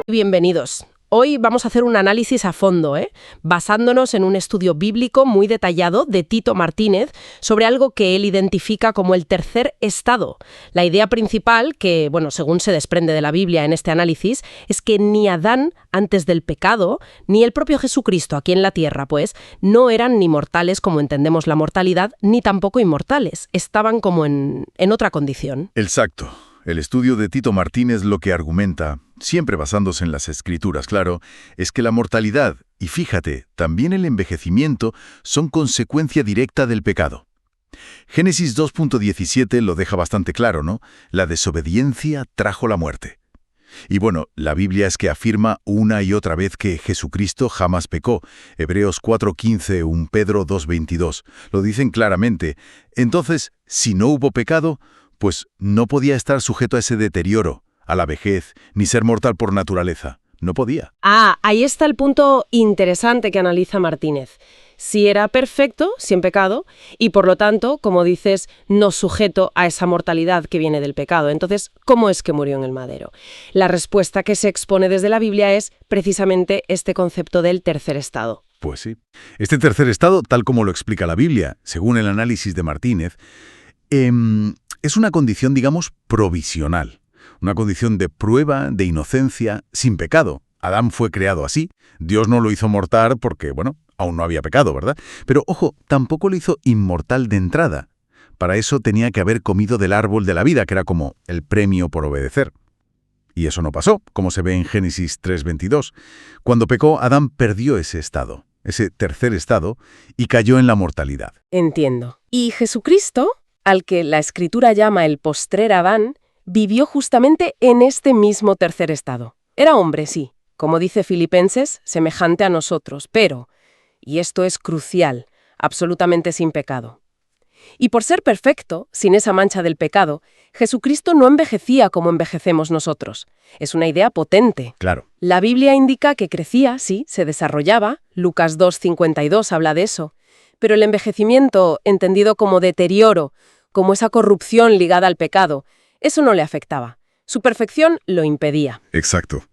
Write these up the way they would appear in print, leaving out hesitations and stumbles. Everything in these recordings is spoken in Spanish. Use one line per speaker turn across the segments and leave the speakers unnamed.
Bienvenidos. Hoy vamos a hacer un análisis a fondo, basándonos en un estudio bíblico muy detallado de Tito Martínez sobre algo que él identifica como el tercer estado. La idea principal, que, según se desprende de la Biblia en este análisis, es que ni Adán antes del pecado, ni el propio Jesucristo aquí en la tierra, pues, no eran ni mortales como entendemos la mortalidad, ni tampoco inmortales. Estaban como en otra condición.
Exacto. El estudio de Tito Martínez lo que argumenta, siempre basándose en las Escrituras, claro, es que la mortalidad, y fíjate, también el envejecimiento, son consecuencia directa del pecado. Génesis 2.17 lo deja bastante claro, ¿no? La desobediencia trajo la muerte. Y la Biblia es que afirma una y otra vez que Jesucristo jamás pecó. Hebreos 4.15, 1 Pedro 2.22. Lo dicen claramente. Entonces, si no hubo pecado, pues no podía estar sujeto a ese deterioro, a la vejez, ni ser mortal por naturaleza. No podía.
Ahí está el punto interesante que analiza Martínez. Si era perfecto, sin pecado, y por lo tanto, como dices, no sujeto a esa mortalidad que viene del pecado. Entonces, ¿cómo es que murió en el madero? La respuesta que se expone desde la Biblia es precisamente este concepto del tercer estado.
Pues sí. Este tercer estado, tal como lo explica la Biblia, según el análisis de Martínez, es una condición, digamos, provisional. Una condición de prueba, de inocencia, sin pecado. Adán fue creado así. Dios no lo hizo mortal porque, aún no había pecado, ¿verdad? Pero, ojo, tampoco lo hizo inmortal de entrada. Para eso tenía que haber comido del árbol de la vida, que era como el premio por obedecer. Y eso no pasó, como se ve en Génesis 3.22. Cuando pecó, Adán perdió ese estado, ese tercer estado, y cayó en la mortalidad.
Entiendo. ¿Y Jesucristo, al que la Escritura llama el postrer Adán, vivió justamente en este mismo tercer estado? Era hombre, sí, como dice Filipenses, semejante a nosotros, pero, y esto es crucial, absolutamente sin pecado. Y por ser perfecto, sin esa mancha del pecado, Jesucristo no envejecía como envejecemos nosotros. Es una idea potente.
Claro.
La Biblia indica que crecía, sí, se desarrollaba, Lucas 2.52 habla de eso, pero el envejecimiento, entendido como deterioro, como esa corrupción ligada al pecado, eso no le afectaba. Su perfección lo impedía.
Exacto.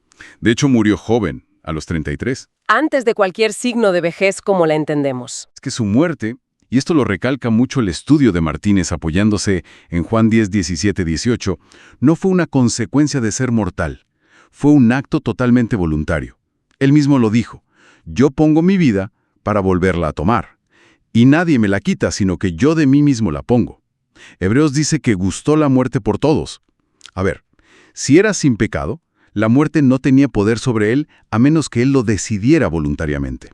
De hecho, murió joven, a los 33.
Antes de cualquier signo de vejez como la entendemos.
Es que su muerte, y esto lo recalca mucho el estudio de Martínez apoyándose en Juan 10, 17, 18, no fue una consecuencia de ser mortal. Fue un acto totalmente voluntario. Él mismo lo dijo, yo pongo mi vida para volverla a tomar. Y nadie me la quita, sino que yo de mí mismo la pongo. Hebreos dice que gustó la muerte por todos. A ver, si era sin pecado, la muerte no tenía poder sobre él a menos que él lo decidiera voluntariamente.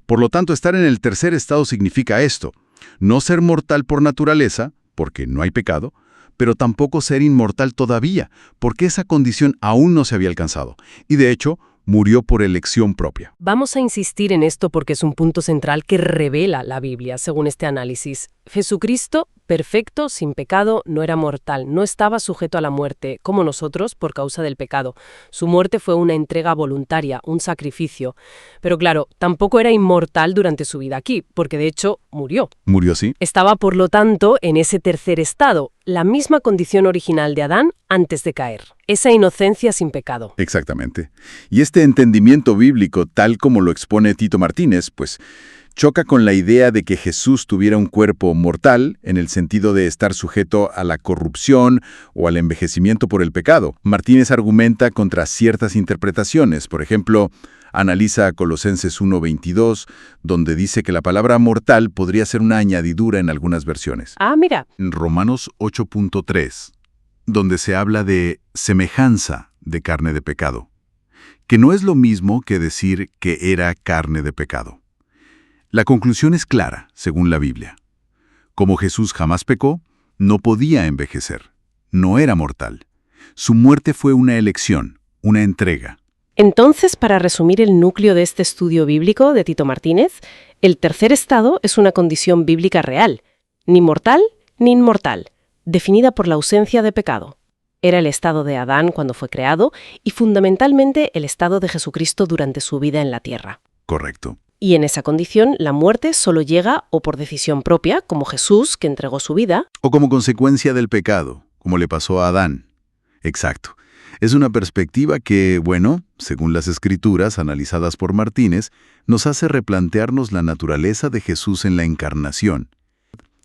Por lo tanto, estar en el tercer estado significa esto, no ser mortal por naturaleza, porque no hay pecado, pero tampoco ser inmortal todavía, porque esa condición aún no se había alcanzado. Y de hecho, murió por elección propia.
Vamos a insistir en esto porque es un punto central que revela la Biblia, según este análisis. Jesucristo, perfecto, sin pecado, no era mortal, no estaba sujeto a la muerte, como nosotros, por causa del pecado. Su muerte fue una entrega voluntaria, un sacrificio. Pero claro, tampoco era inmortal durante su vida aquí, porque de hecho murió.
Murió, sí.
Estaba, por lo tanto, en ese tercer estado, la misma condición original de Adán antes de caer. Esa inocencia sin pecado.
Exactamente. Y este entendimiento bíblico, tal como lo expone Tito Martínez, pues choca con la idea de que Jesús tuviera un cuerpo mortal en el sentido de estar sujeto a la corrupción o al envejecimiento por el pecado. Martínez argumenta contra ciertas interpretaciones. Por ejemplo, analiza Colosenses 1.22, donde dice que la palabra mortal podría ser una añadidura en algunas versiones.
Mira.
En Romanos 8.3, donde se habla de semejanza de carne de pecado, que no es lo mismo que decir que era carne de pecado. La conclusión es clara, según la Biblia. Como Jesús jamás pecó, no podía envejecer. No era mortal. Su muerte fue una elección, una entrega.
Entonces, para resumir el núcleo de este estudio bíblico de Tito Martínez, el tercer estado es una condición bíblica real, ni mortal ni inmortal, definida por la ausencia de pecado. Era el estado de Adán cuando fue creado y fundamentalmente el estado de Jesucristo durante su vida en la tierra.
Correcto.
Y en esa condición, la muerte solo llega o por decisión propia, como Jesús, que entregó su vida.
O como consecuencia del pecado, como le pasó a Adán. Exacto. Es una perspectiva que, bueno, según las Escrituras analizadas por Martínez, nos hace replantearnos la naturaleza de Jesús en la encarnación.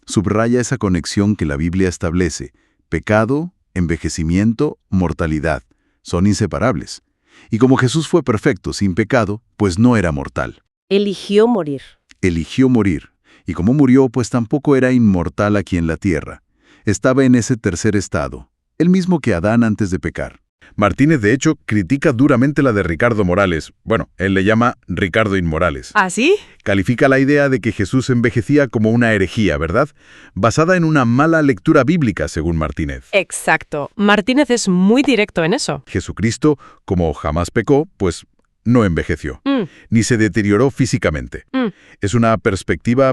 Subraya esa conexión que la Biblia establece. Pecado, envejecimiento, mortalidad. Son inseparables. Y como Jesús fue perfecto, sin pecado, pues no era mortal.
Eligió morir.
Eligió morir. Y como murió, pues tampoco era inmortal aquí en la tierra. Estaba en ese tercer estado, el mismo que Adán antes de pecar. Martínez, de hecho, critica duramente la de Ricardo Morales. Bueno, él le llama Ricardo Inmorales.
¿Ah, sí?
Califica la idea de que Jesús envejecía como una herejía, ¿verdad? Basada en una mala lectura bíblica, según Martínez.
Exacto. Martínez es muy directo en eso.
Jesucristo, como jamás pecó, pues no envejeció, ni se deterioró físicamente. Es una perspectiva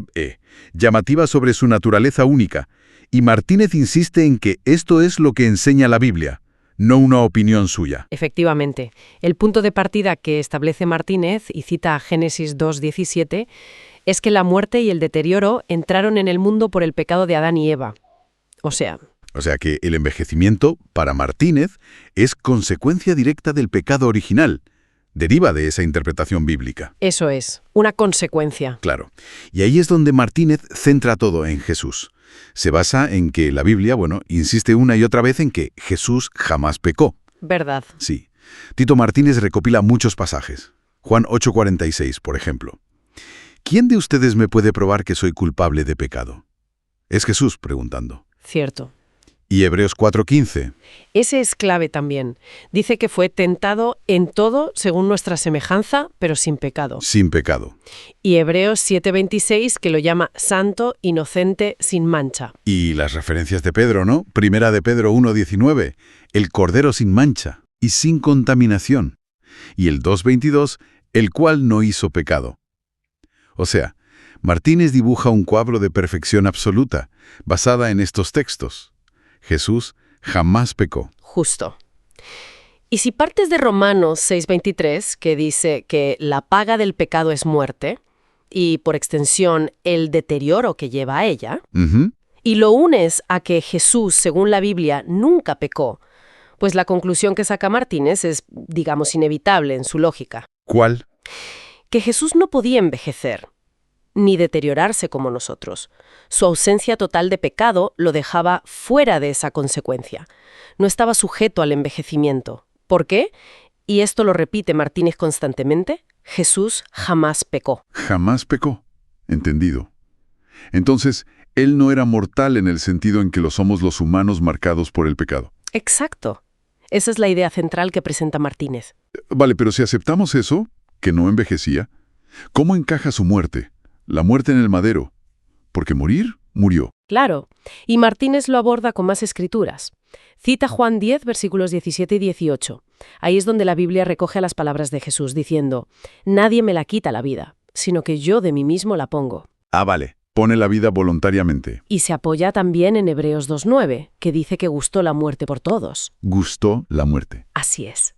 llamativa sobre su naturaleza única, y Martínez insiste en que esto es lo que enseña la Biblia, no una opinión suya.
Efectivamente. El punto de partida que establece Martínez, y cita a Génesis 2:17, es que la muerte y el deterioro entraron en el mundo por el pecado de Adán y Eva. O sea
que el envejecimiento, para Martínez, es consecuencia directa del pecado original. Deriva de esa interpretación bíblica.
Eso es, una consecuencia.
Claro. Y ahí es donde Martínez centra todo en Jesús. Se basa en que la Biblia, insiste una y otra vez en que Jesús jamás pecó.
¿Verdad?
Sí. Tito Martínez recopila muchos pasajes. Juan 8:46, por ejemplo. ¿Quién de ustedes me puede probar que soy culpable de pecado? Es Jesús preguntando.
Cierto.
Y Hebreos 4:15.
Ese es clave también. Dice que fue tentado en todo según nuestra semejanza, pero sin pecado.
Sin pecado.
Y Hebreos 7:26, que lo llama santo, inocente, sin mancha.
Y las referencias de Pedro, ¿no? Primera de Pedro 1:19, el Cordero sin mancha y sin contaminación. Y el 2:22, el cual no hizo pecado. O sea, Martínez dibuja un cuadro de perfección absoluta, basada en estos textos. Jesús jamás pecó.
Justo. Y si partes de Romanos 6:23, que dice que la paga del pecado es muerte, y por extensión el deterioro que lleva a ella, y lo unes a que Jesús, según la Biblia, nunca pecó, pues la conclusión que saca Martínez es, digamos, inevitable en su lógica.
¿Cuál?
Que Jesús no podía envejecer, ni deteriorarse como nosotros. Su ausencia total de pecado lo dejaba fuera de esa consecuencia. No estaba sujeto al envejecimiento. ¿Por qué? Y esto lo repite Martínez constantemente. Jesús jamás pecó.
Jamás pecó. Entendido. Entonces, él no era mortal en el sentido en que lo somos los humanos marcados por el pecado.
Exacto. Esa es la idea central que presenta Martínez.
Vale, pero si aceptamos eso, que no envejecía, ¿cómo encaja su muerte? La muerte en el madero. Porque morir, murió.
Claro. Y Martínez lo aborda con más escrituras. Cita Juan 10, versículos 17 y 18. Ahí es donde la Biblia recoge las palabras de Jesús, diciendo: «Nadie me la quita la vida, sino que yo de mí mismo la pongo».
Ah, vale. Pone la vida voluntariamente.
Y se apoya también en Hebreos 2:9, que dice que gustó la muerte por todos.
Gustó la muerte.
Así es.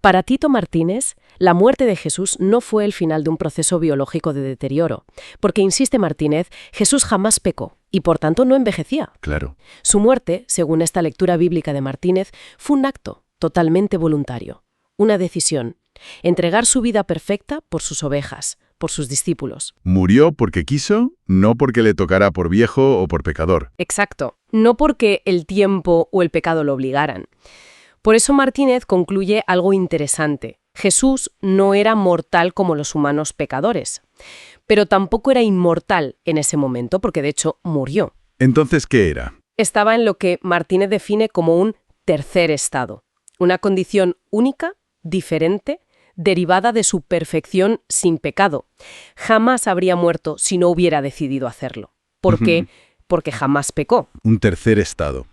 Para Tito Martínez, la muerte de Jesús no fue el final de un proceso biológico de deterioro, porque, insiste Martínez, Jesús jamás pecó y por tanto no envejecía.
Claro.
Su muerte, según esta lectura bíblica de Martínez, fue un acto totalmente voluntario, una decisión, entregar su vida perfecta por sus ovejas, por sus discípulos.
Murió porque quiso, no porque le tocara por viejo o por pecador.
Exacto, no porque el tiempo o el pecado lo obligaran. Por eso Martínez concluye algo interesante. Jesús no era mortal como los humanos pecadores, pero tampoco era inmortal en ese momento, porque de hecho murió.
Entonces, ¿qué era?
Estaba en lo que Martínez define como un tercer estado, una condición única, diferente, derivada de su perfección sin pecado. Jamás habría muerto si no hubiera decidido hacerlo. ¿Por qué? Porque jamás pecó.
Un tercer estado.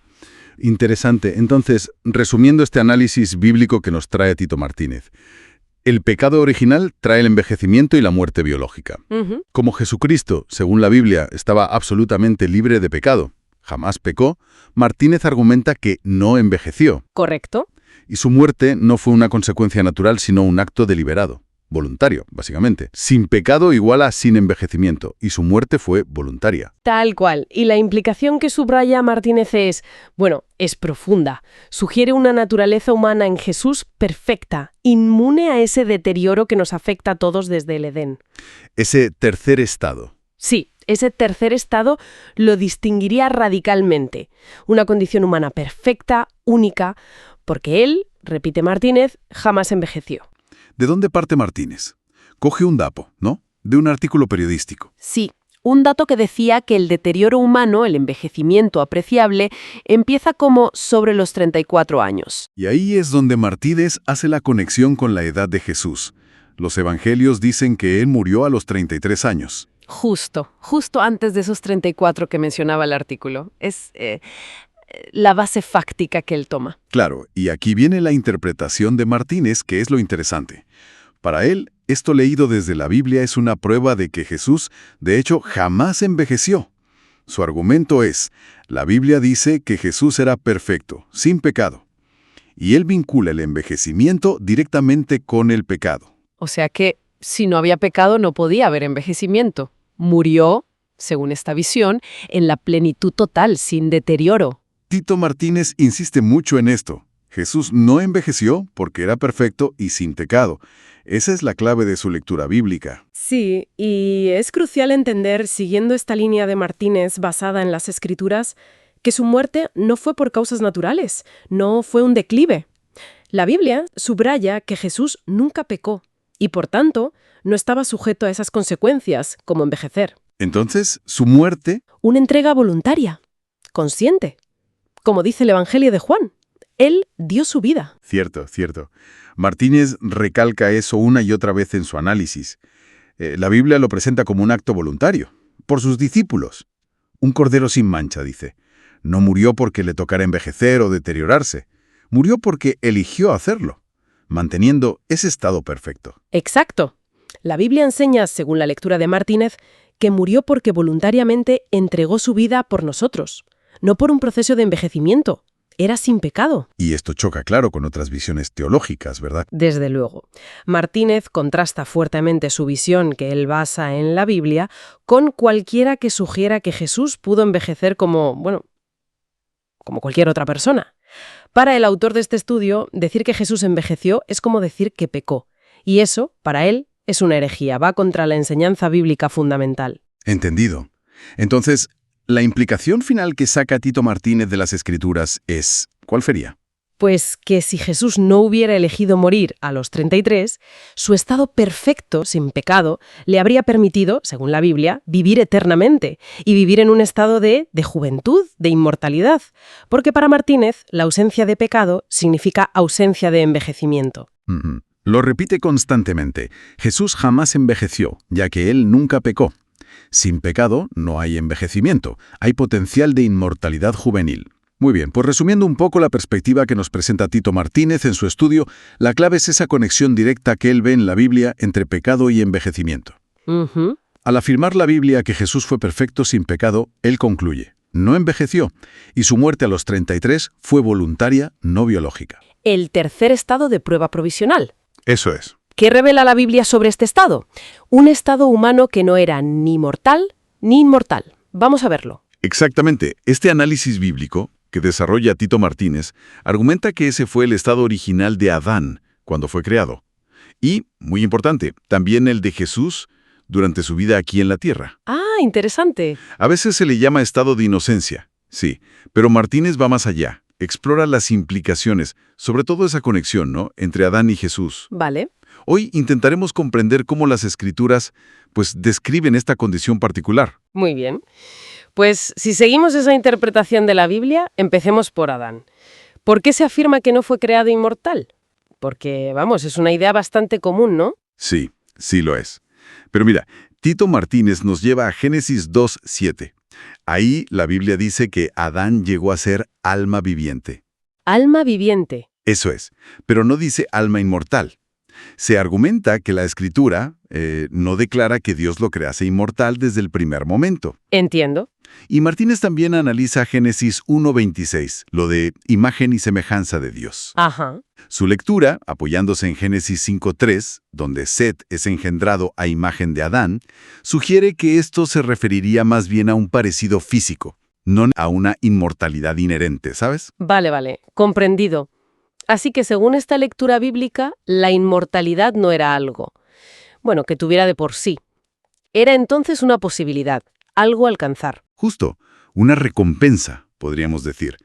Interesante. Entonces, resumiendo este análisis bíblico que nos trae Tito Martínez, el pecado original trae el envejecimiento y la muerte biológica. Como Jesucristo, según la Biblia, estaba absolutamente libre de pecado, jamás pecó, Martínez argumenta que no envejeció,
¿Correcto?
y su muerte no fue una consecuencia natural, sino un acto deliberado, voluntario, básicamente. Sin pecado igual a sin envejecimiento, y su muerte fue voluntaria.
Tal cual. Y la implicación que subraya Martínez es, bueno, es profunda. Sugiere una naturaleza humana en Jesús perfecta, inmune a ese deterioro que nos afecta a todos desde el Edén.
Ese tercer estado.
Sí, ese tercer estado lo distinguiría radicalmente. Una condición humana perfecta, única, porque él, repite Martínez, jamás envejeció.
¿De dónde parte Martínez? Coge un dato, ¿no? De un artículo periodístico.
Sí, un dato que decía que el deterioro humano, el envejecimiento apreciable, empieza como sobre los 34 años.
Y ahí es donde Martínez hace la conexión con la edad de Jesús. Los evangelios dicen que él murió a los 33 años.
Justo antes de esos 34 que mencionaba el artículo. Es la base fáctica que él toma.
Claro, y aquí viene la interpretación de Martínez, que es lo interesante. Para él, esto leído desde la Biblia es una prueba de que Jesús, de hecho, jamás envejeció. Su argumento es, la Biblia dice que Jesús era perfecto, sin pecado. Y él vincula el envejecimiento directamente con el pecado.
O sea que, si no había pecado, no podía haber envejecimiento. Murió, según esta visión, en la plenitud total, sin deterioro.
Tito Martínez insiste mucho en esto. Jesús no envejeció porque era perfecto y sin pecado. Esa es la clave de su lectura bíblica.
Sí, y es crucial entender, siguiendo esta línea de Martínez basada en las Escrituras, que su muerte no fue por causas naturales, no fue un declive. La Biblia subraya que Jesús nunca pecó y, por tanto, no estaba sujeto a esas consecuencias, como envejecer.
Entonces, su muerte...
Una entrega voluntaria, consciente. Como dice el Evangelio de Juan, él dio su vida.
Cierto. Martínez recalca eso una y otra vez en su análisis. La Biblia lo presenta como un acto voluntario, por sus discípulos. Un cordero sin mancha, dice. No murió porque le tocara envejecer o deteriorarse. Murió porque eligió hacerlo, manteniendo ese estado perfecto.
Exacto. La Biblia enseña, según la lectura de Martínez, que murió porque voluntariamente entregó su vida por nosotros, no por un proceso de envejecimiento. Era sin pecado.
Y esto choca, claro, con otras visiones teológicas, ¿verdad?
Desde luego. Martínez contrasta fuertemente su visión, que él basa en la Biblia, con cualquiera que sugiera que Jesús pudo envejecer como cualquier otra persona. Para el autor de este estudio, decir que Jesús envejeció es como decir que pecó. Y eso, para él, es una herejía, va contra la enseñanza bíblica fundamental.
Entendido. Entonces, la implicación final que saca Tito Martínez de las Escrituras es... ¿cuál sería?
Pues que si Jesús no hubiera elegido morir a los 33, su estado perfecto, sin pecado, le habría permitido, según la Biblia, vivir eternamente y vivir en un estado de juventud, de inmortalidad. Porque para Martínez, la ausencia de pecado significa ausencia de envejecimiento.
Lo repite constantemente. Jesús jamás envejeció, ya que él nunca pecó. Sin pecado no hay envejecimiento, hay potencial de inmortalidad juvenil. Muy bien, pues resumiendo un poco la perspectiva que nos presenta Tito Martínez en su estudio, la clave es esa conexión directa que él ve en la Biblia entre pecado y envejecimiento. Al afirmar la Biblia que Jesús fue perfecto sin pecado, él concluye, no envejeció, y su muerte a los 33 fue voluntaria, no biológica.
El tercer estado de prueba provisional.
Eso es.
¿Qué revela la Biblia sobre este estado? Un estado humano que no era ni mortal ni inmortal. Vamos a verlo.
Exactamente. Este análisis bíblico que desarrolla Tito Martínez argumenta que ese fue el estado original de Adán cuando fue creado. Y, muy importante, también el de Jesús durante su vida aquí en la tierra.
Ah, interesante.
A veces se le llama estado de inocencia, sí, pero Martínez va más allá. Explora las implicaciones, sobre todo esa conexión, ¿no?, entre Adán y Jesús.
Vale.
Hoy intentaremos comprender cómo las Escrituras, describen esta condición particular.
Muy bien. Pues si seguimos esa interpretación de la Biblia, empecemos por Adán. ¿Por qué se afirma que no fue creado inmortal? Porque, es una idea bastante común, ¿no?
Sí, sí lo es. Pero mira, Tito Martínez nos lleva a Génesis 2:7. Ahí la Biblia dice que Adán llegó a ser alma viviente.
Alma viviente.
Eso es, pero no dice alma inmortal. Se argumenta que la Escritura no declara que Dios lo crease inmortal desde el primer momento.
Entiendo.
Y Martínez también analiza Génesis 1:26, lo de imagen y semejanza de Dios.
Ajá.
Su lectura, apoyándose en Génesis 5:3, donde Set es engendrado a imagen de Adán, sugiere que esto se referiría más bien a un parecido físico, no a una inmortalidad inherente, ¿sabes?
Vale, comprendido. Así que según esta lectura bíblica, la inmortalidad no era algo, bueno, que tuviera de por sí. Era entonces una posibilidad, algo a alcanzar.
Justo, una recompensa, podríamos decir.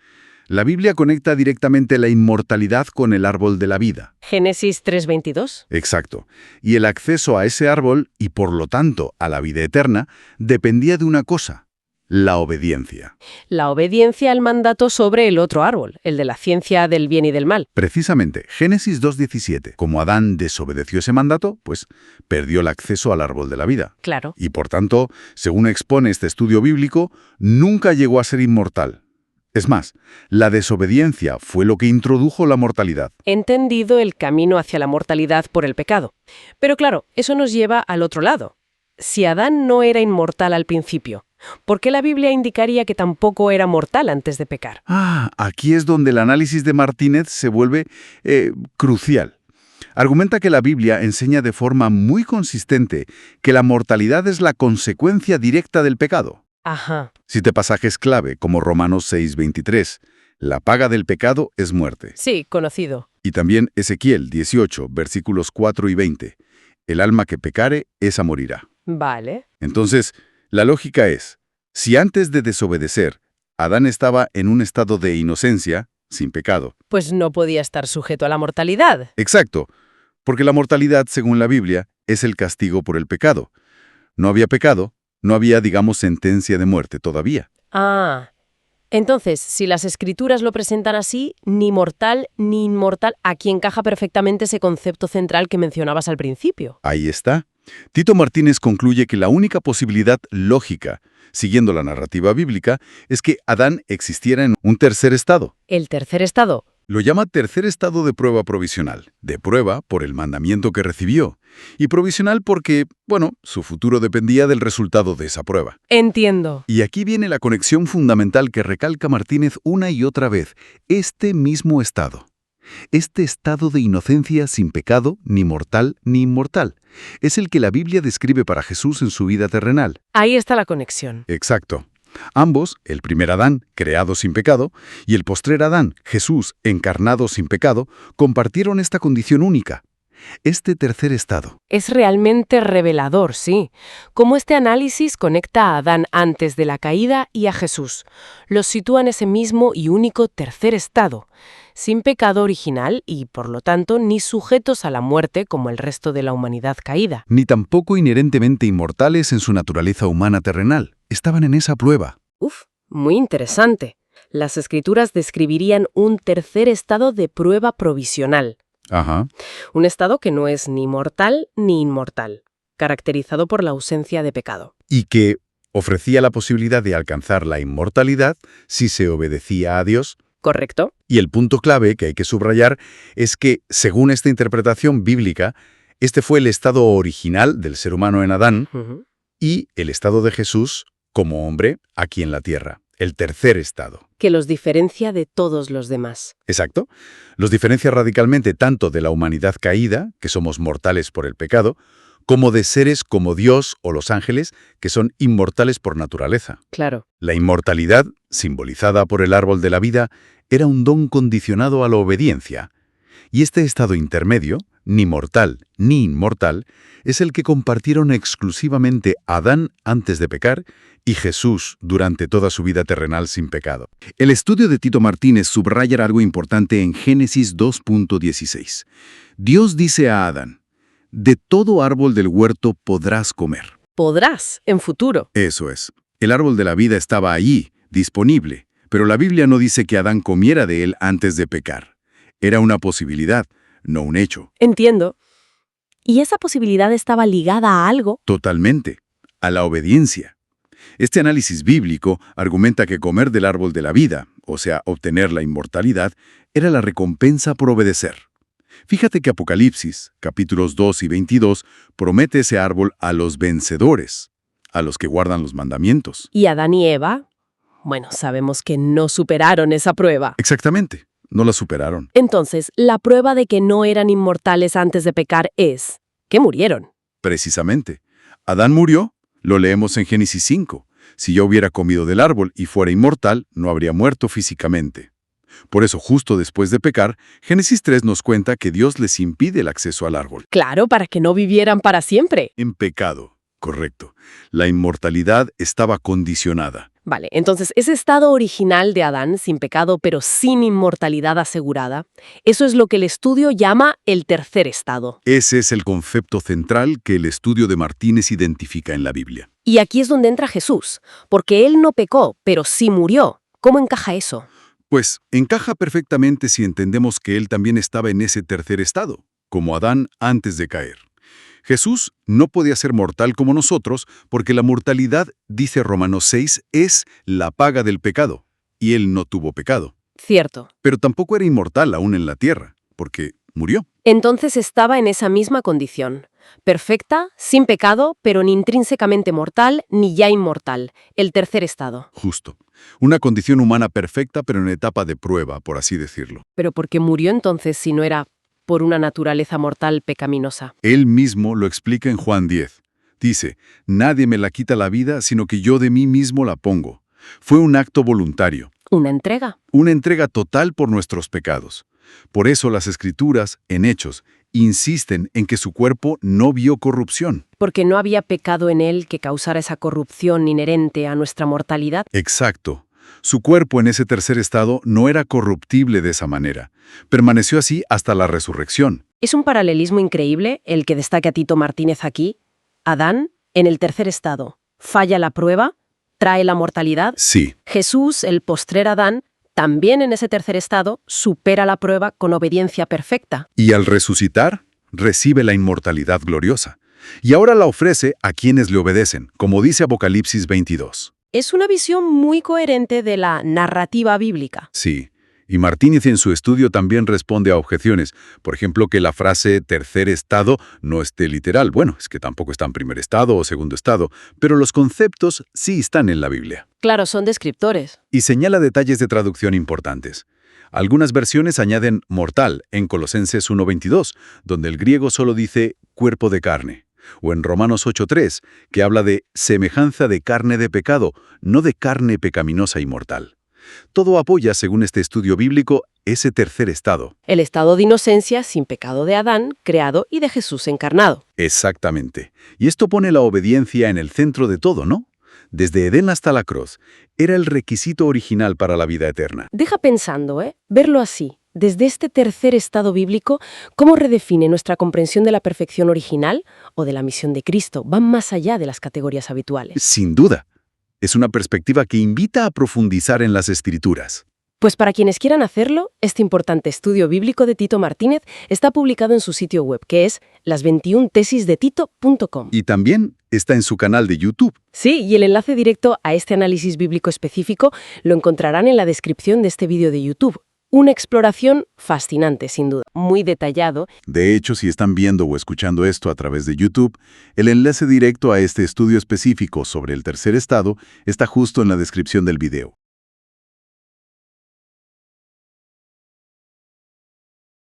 La Biblia conecta directamente la inmortalidad con el árbol de la vida.
Génesis 3:22.
Exacto. Y el acceso a ese árbol, y por lo tanto a la vida eterna, dependía de una cosa: la obediencia.
La obediencia al mandato sobre el otro árbol, el de la ciencia del bien y del mal.
Precisamente, Génesis 2:17. Como Adán desobedeció ese mandato, pues perdió el acceso al árbol de la vida.
Claro.
Y por tanto, según expone este estudio bíblico, nunca llegó a ser inmortal. Es más, la desobediencia fue lo que introdujo la mortalidad.
Entendido el camino hacia la mortalidad por el pecado. Pero claro, eso nos lleva al otro lado. Si Adán no era inmortal al principio, ¿por qué la Biblia indicaría que tampoco era mortal antes de pecar?
Aquí es donde el análisis de Martínez se vuelve crucial. Argumenta que la Biblia enseña de forma muy consistente que la mortalidad es la consecuencia directa del pecado.
Ajá.
Cite pasajes clave como Romanos 6:23. La paga del pecado es muerte.
Sí, conocido.
Y también Ezequiel 18, versículos 4 y 20. El alma que pecare, esa morirá.
Vale.
Entonces, la lógica es, si antes de desobedecer, Adán estaba en un estado de inocencia, sin pecado.
Pues no podía estar sujeto a la mortalidad.
Exacto, porque la mortalidad, según la Biblia, es el castigo por el pecado. No había pecado, no había, digamos, sentencia de muerte todavía.
Entonces, si las Escrituras lo presentan así, ni mortal ni inmortal, aquí encaja perfectamente ese concepto central que mencionabas al principio.
Ahí está. Tito Martínez concluye que la única posibilidad lógica, siguiendo la narrativa bíblica, es que Adán existiera en un tercer estado.
¿El tercer estado?
Lo llama tercer estado de prueba provisional, de prueba por el mandamiento que recibió, y provisional porque, bueno, su futuro dependía del resultado de esa prueba.
Entiendo.
Y aquí viene la conexión fundamental que recalca Martínez una y otra vez, este mismo estado. Este estado de inocencia sin pecado, ni mortal ni inmortal, es el que la Biblia describe para Jesús en su vida terrenal.
Ahí está la conexión.
Exacto. Ambos, el primer Adán, creado sin pecado, y el postrer Adán, Jesús, encarnado sin pecado, compartieron esta condición única, este tercer estado.
Es realmente revelador, sí. Cómo este análisis conecta a Adán antes de la caída y a Jesús. Los sitúa en ese mismo y único tercer estado, sin pecado original y, por lo tanto, ni sujetos a la muerte como el resto de la humanidad caída.
Ni tampoco inherentemente inmortales en su naturaleza humana terrenal. Estaban en esa prueba.
Muy interesante. Las Escrituras describirían un tercer estado de prueba provisional.
Ajá.
Un estado que no es ni mortal ni inmortal, caracterizado por la ausencia de pecado.
Y que ofrecía la posibilidad de alcanzar la inmortalidad si se obedecía a Dios.
¿Correcto?
Y el punto clave que hay que subrayar es que, según esta interpretación bíblica, este fue el estado original del ser humano en Adán y el estado de Jesús como hombre aquí en la tierra, el tercer estado.
Que los diferencia de todos los demás.
Exacto. Los diferencia radicalmente tanto de la humanidad caída, que somos mortales por el pecado, como de seres como Dios o los ángeles, que son inmortales por naturaleza.
Claro.
La inmortalidad, simbolizada por el árbol de la vida, era un don condicionado a la obediencia. Y este estado intermedio, ni mortal ni inmortal, es el que compartieron exclusivamente Adán antes de pecar y Jesús durante toda su vida terrenal sin pecado. El estudio de Tito Martínez subraya algo importante en Génesis 2:16. Dios dice a Adán, «De todo árbol del huerto podrás comer».
Podrás, en futuro.
Eso es. El árbol de la vida estaba allí, disponible, pero la Biblia no dice que Adán comiera de él antes de pecar. Era una posibilidad, no un hecho.
Entiendo. ¿Y esa posibilidad estaba ligada a algo?
Totalmente. A la obediencia. Este análisis bíblico argumenta que comer del árbol de la vida, o sea, obtener la inmortalidad, era la recompensa por obedecer. Fíjate que Apocalipsis, capítulos 2 y 22, promete ese árbol a los vencedores, a los que guardan los mandamientos.
¿Y Adán y Eva? Bueno, sabemos que no superaron esa prueba.
Exactamente, no la superaron.
Entonces, la prueba de que no eran inmortales antes de pecar es que murieron.
Precisamente. Adán murió, lo leemos en Génesis 5. Si yo hubiera comido del árbol y fuera inmortal, no habría muerto físicamente. Por eso, justo después de pecar, Génesis 3 nos cuenta que Dios les impide el acceso al árbol.
Claro, para que no vivieran para siempre.
En pecado, correcto. La inmortalidad estaba condicionada.
Vale, entonces ese estado original de Adán, sin pecado pero sin inmortalidad asegurada, eso es lo que el estudio llama el tercer estado.
Ese es el concepto central que el estudio de Martínez identifica en la Biblia.
Y aquí es donde entra Jesús, porque él no pecó, pero sí murió. ¿Cómo encaja eso?
Pues encaja perfectamente si entendemos que él también estaba en ese tercer estado, como Adán antes de caer. Jesús no podía ser mortal como nosotros porque la mortalidad, dice Romanos 6, es la paga del pecado, y él no tuvo pecado.
Cierto.
Pero tampoco era inmortal aún en la tierra, porque murió.
Entonces estaba en esa misma condición. Perfecta, sin pecado, pero ni intrínsecamente mortal ni ya inmortal. El tercer estado.
Justo. Una condición humana perfecta, pero en etapa de prueba, por así decirlo.
¿Pero por qué murió entonces si no era por una naturaleza mortal pecaminosa?
Él mismo lo explica en Juan 10. Dice, nadie me la quita la vida, sino que yo de mí mismo la pongo. Fue un acto voluntario.
Una entrega.
Una entrega total por nuestros pecados. Por eso las Escrituras, en Hechos, insisten en que su cuerpo no vio corrupción.
Porque no había pecado en él que causara esa corrupción inherente a nuestra mortalidad.
Exacto. Su cuerpo en ese tercer estado no era corruptible de esa manera. Permaneció así hasta la resurrección.
Es un paralelismo increíble el que destaca Tito Martínez aquí. Adán, en el tercer estado, falla la prueba, trae la mortalidad.
Sí.
Jesús, el postrer Adán, también en ese tercer estado, supera la prueba con obediencia perfecta.
Y al resucitar, recibe la inmortalidad gloriosa. Y ahora la ofrece a quienes le obedecen, como dice Apocalipsis 22.
Es una visión muy coherente de la narrativa bíblica.
Sí. Y Martínez en su estudio también responde a objeciones. Por ejemplo, que la frase tercer estado no esté literal. Bueno, es que tampoco está en primer estado o segundo estado, pero los conceptos sí están en la Biblia.
Claro, son descriptores.
Y señala detalles de traducción importantes. Algunas versiones añaden mortal en Colosenses 1:22, donde el griego solo dice cuerpo de carne. O en Romanos 8:3, que habla de semejanza de carne de pecado, no de carne pecaminosa y mortal. Todo apoya, según este estudio bíblico, ese tercer estado.
El estado de inocencia sin pecado de Adán, creado, y de Jesús encarnado.
Exactamente. Y esto pone la obediencia en el centro de todo, ¿no? Desde Edén hasta la cruz, era el requisito original para la vida eterna.
Deja pensando, verlo así. Desde este tercer estado bíblico, ¿cómo redefine nuestra comprensión de la perfección original o de la misión de Cristo? Van más allá de las categorías habituales.
Sin duda. Es una perspectiva que invita a profundizar en las Escrituras.
Pues para quienes quieran hacerlo, este importante estudio bíblico de Tito Martínez está publicado en su sitio web, que es las21tesisdetito.com.
Y también está en su canal de YouTube.
Sí, y el enlace directo a este análisis bíblico específico lo encontrarán en la descripción de este vídeo de YouTube. Una exploración fascinante, sin duda, muy detallado.
De hecho, si están viendo o escuchando esto a través de YouTube, el enlace directo a este estudio específico sobre el tercer estado está justo en la descripción del video.